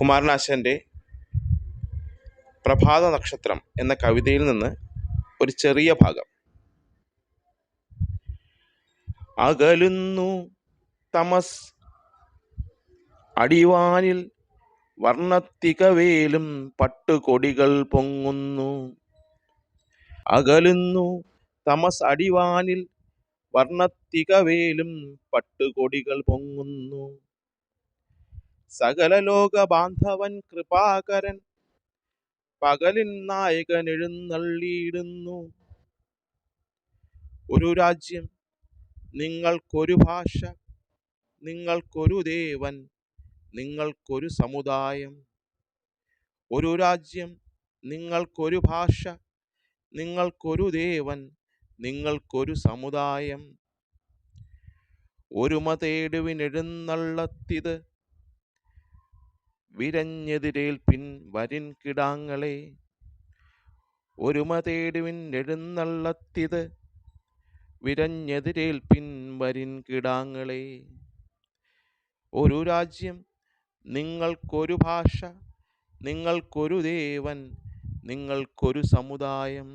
കുമാരനാശാൻ്റെ പ്രഭാത നക്ഷത്രം എന്ന കവിതയിൽ നിന്ന് ഒരു ചെറിയ ഭാഗം. അകലുന്നു തമസ് അടിവാനിൽ വർണ്ണത്തികവേലും പട്ടുകൊടികൾ പൊങ്ങുന്നു. അകലുന്നു തമസ് അടിവാനിൽ വർണ്ണത്തികവേലും പട്ടുകൊടികൾ പൊങ്ങുന്നു. സകല ലോക ബാന്ധവൻ കൃപാകരൻ പകലിൻ നായകൻ എഴുന്നള്ളിയിടുന്നു. ഒരു രാജ്യം, നിങ്ങൾക്കൊരു ഭാഷ, നിങ്ങൾക്കൊരു ദേവൻ, നിങ്ങൾക്കൊരു സമുദായം. ഒരു രാജ്യം, നിങ്ങൾക്കൊരു ഭാഷ, നിങ്ങൾക്കൊരു ദേവൻ, നിങ്ങൾക്കൊരു സമുദായം. ഒരുമ തേടുവിനെഴുന്നള്ളത്തിത് വിരഞ്ഞെതിരേൽപ്പിൻ വരിൻ കിടാങ്ങളെ. ഒരുമ തേടുവിനെഴുന്നള്ളത്തിത് വിരഞ്ഞെതിരേൽപ്പിൻ വരിൻ കിടാങ്ങളെ. ഒരു രാജ്യം, നിങ്ങൾക്കൊരു ഭാഷ, നിങ്ങൾക്കൊരു ദേവൻ, നിങ്ങൾക്കൊരു സമുദായം.